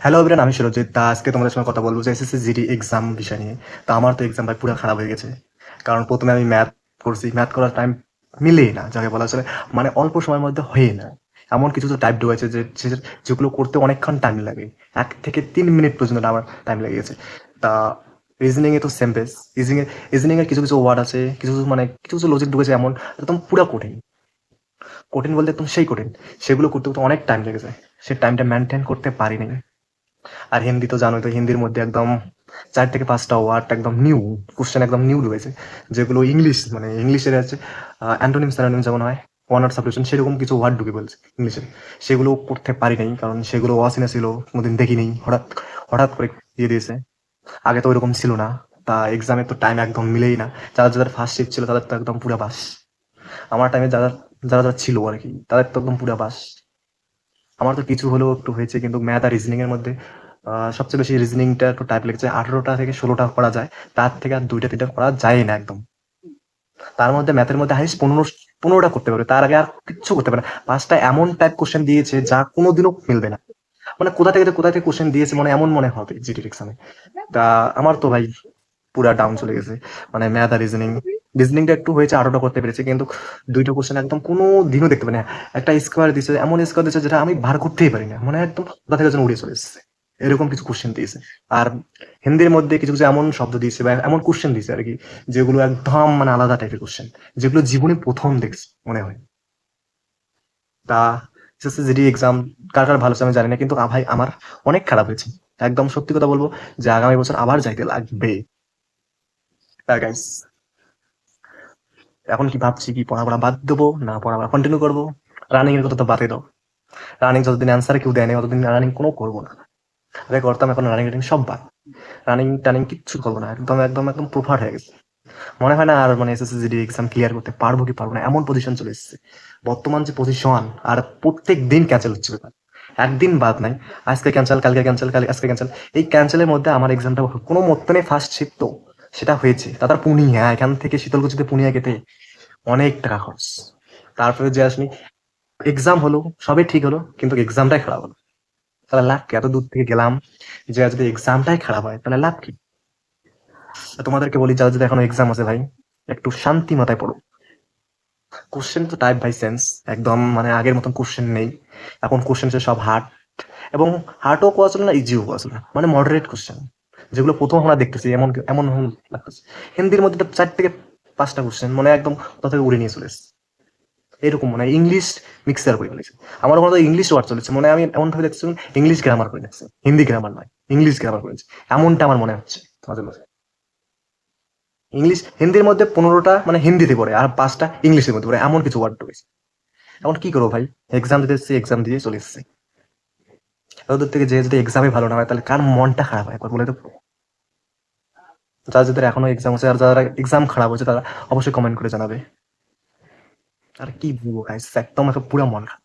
Hello everyone, আমি সুরজিৎ। তা আজকে তোমাদের সঙ্গে কথা বলবো যে এসএসসি জিডি এক্সাম বিষয় নিয়ে। তা আমার তো এক্সাম ভাই পুরো খারাপ হয়ে গেছে। কারণ প্রথমে আমি ম্যাথ করছি, ম্যাথ করার টাইম মিলেই না, যাকে বলা চলে মানে অল্প সময়ের মধ্যে হয়ে না। এমন কিছু তো টাইপ ঢুকেছে যেগুলো করতে অনেকক্ষণ টাইম লাগে, 1 থেকে 3 মিনিট পর্যন্ত আমার টাইম লেগে গেছে। তা রিজনিং এ তো সেম পেস। রিজনিং এর কিছু কিছু ওয়ার্ড আছে, কিছু কিছু কিছু কিছু লজিক ঢুকেছে এমন, একদম পুরো কঠিন। কঠিন বলতে একদম সেই কঠিন, সেগুলো করতে করতে অনেক টাইম লেগেছে। সে টাইমটা মেনটেন করতে পারিনি। আর হিন্দি তো জানোই, তো হিন্দির মধ্যে একদম 4 থেকে 5টা ওয়ার্ড একদম নিউ, কোশ্চেন একদম নিউ রয়েছে, যেগুলো ইংলিশ মানে ইংলিশের আছে অ্যান্টোনিম স্যানোনিম যেমন হয়, ওয়ান ওয়ার্ড সাবস্টিটিউশন, সেরকম কিছু ওয়ার্ড ঢুকে বলছে ইংলিশে। সেগুলো করতে পারি নাই, কারণ সেগুলো অচেনা ছিল, কোনোদিন দেখিনি, হঠাৎ হঠাৎ করে দিয়ে দিয়েছে। আগে তো ওইরকম ছিল না। তা এক্সামের তো টাইম একদম মিলেই না। যারা যাদের ফার্স্ট শিফট ছিল তাদের তো একদম পুরা বাস। আমার টাইমে যারা যারা যারা ছিল আর কি, তাদের তো একদম পুরা বাস। আমার তো কিছু হলেও একটু হয়েছে, কিন্তু ম্যাথ আর রিজনিং এর মধ্যে সবচেয়ে বেশি রিজনিংটা একটু টাইপ লেগেছে। 18টা থেকে 16টা করা যায়, তার থেকে আর 2টা 3টা করা যায় না একদম। তার মধ্যে ম্যাথের মধ্যে হাইস্ট 15টা করতে পারবে, তার আগে আর কিচ্ছু করতে পারে না। 5টা এমন টাইপ কোশ্চেন দিয়েছে যা কোনোদিনও মিলবে না। মানে কোথা থেকে কোশ্চেন দিয়েছে মানে এমন মনে হবে জিটির এক্সামে। তা আমার তো ভাই পুরা ডাউন চলে গেছে। মানে ম্যাথ আর রিজনিংটা একটু হয়েছে, 18টা করতে পেরেছে, কিন্তু 2টা কোশ্চেন একদম কোনো দিনও দেখতে পাই না। একটা স্কোয়ার দিছে, এমন স্কোয়ার দিচ্ছে যেটা আমি বার করতেই পারি না, মানে একদম কোথা থেকে যেন উড়ে চলে এসেছে, এরকম কিছু কোশ্চেন দিয়েছে। আর হিন্দির মধ্যে কিছু কিছু এমন শব্দ দিয়েছে বা এমন কোশ্চেন দিয়েছে আর কি, যেগুলো একদম মানে আলাদা টাইপের কোশ্চেন, যেগুলো জীবনে প্রথম দেখছি মনে হয়। তা এসএসসি জিডি এক্সাম কার কার ভালো হচ্ছে আমি জানি না, কিন্তু ভাই আমার অনেক খারাপ হয়েছে। একদম সত্যি কথা বলবো যে আগামী বছর আবার যাইতে লাগবে। তা গাইস, এখন কি ভাবছি কি পড়াপড়া বাদ দেবো না পড়াপড়া কন্টিনিউ করবো। রানিং এর কথা তো বাদই দাও, রানিং যতদিন অ্যান্সার কেউ দেয়নি ততদিন রানিং কোনো করবো না। আগে করতাম, এখন রানিং রানিং সব বাদ। রানিং টানিং কিচ্ছু করবো না, একদম একদম একদম প্রোফাট হয়ে গেছে। মনে হয় না আর মানে এসএসসি জিডি এক্সাম ক্লিয়ার করতে পারবো কি পারবো না, এমন পজিশন চলে এসেছে। বর্তমান যে পজিশন, আর প্রত্যেক দিন ক্যান্সেল হচ্ছে ব্যাপার, একদিন বাদ নাই। আজকে ক্যান্সেল, কালকে ক্যান্সেল, কাল আজকে ক্যান্সেল। এই ক্যান্সেলের মধ্যে আমার এক্সামটা কোনো মতে নেই, ফার্স্ট শিফট তো সেটা হয়েছে, তারপর পুনিয়া এখান থেকে শীতলকুচিতে পুনিয়া গেতে অনেক টাকা খরচ। তারপরে যে আসনি এক্সাম হলো, সবই ঠিক হলো, কিন্তু এক্সামটাই খারাপ হলো। তাহলে লাভ কি? এত দূর থেকে গেলাম, যে যদি এক্সামটাই খারাপ হয় তাহলে লাভ কি? তা তোমাদেরকে বলি, যারা যদি এখনো এক্সাম আছে ভাই, একটু শান্তি মাথায় পড়ো। কোশ্চেন তো টাইপ বাই সেন্স, একদম মানে আগের মতন কোশ্চেন নেই। এখন কোশ্চেন সব হার্ড, এবং হার্ডও কোয়া চলে না, ইজিও কোয়া চলে না, মানে মডারেট কোশ্চেন, যেগুলো প্রথম আমরা দেখতেছি এমন এমন লাগতেছে। হিন্দির মধ্যে তো 4 থেকে 5টা কোশ্চেন মানে একদম কোথা থেকে উড়ে নিয়ে চলে এসছে, এরকম মানে ইংলিশ মিক্সার করে ফেলেছে। আমার ওখানে তো ইংলিশ ওয়ার্ড চলেছে, মানে আমি এমন ভাবে দেখছি ইংলিশ গ্রামার করে দেখছি, হিন্দি গ্রামার নয়, ইংলিশ গ্রামার করেছে, এমনটা আমার মনে হচ্ছে মাঝে মাঝে। ইংলিশ হিন্দির মধ্যে 15টা মানে হিন্দিতে পড়ে, আর 5টা ইংলিশের মধ্যে পড়ে, এমন কিছু ওয়ার্ড রয়েছে। এখন কি করবো ভাই, এক্সাম দিতে এসেছি, এক্সাম দিয়ে চলে এসেছি। ওদের থেকে যে যদি এক্সামে ভালো না হয় তাহলে কার মনটা খারাপ হয় একবার বলে তো। যারা যাদের এখনো এক্সাম আছে আর যারা এক্সাম খারাপ হয়েছে তারা অবশ্যই কমেন্ট করে জানাবে। আর কি বলবো গাইস, একদম পুরো মন খারাপ।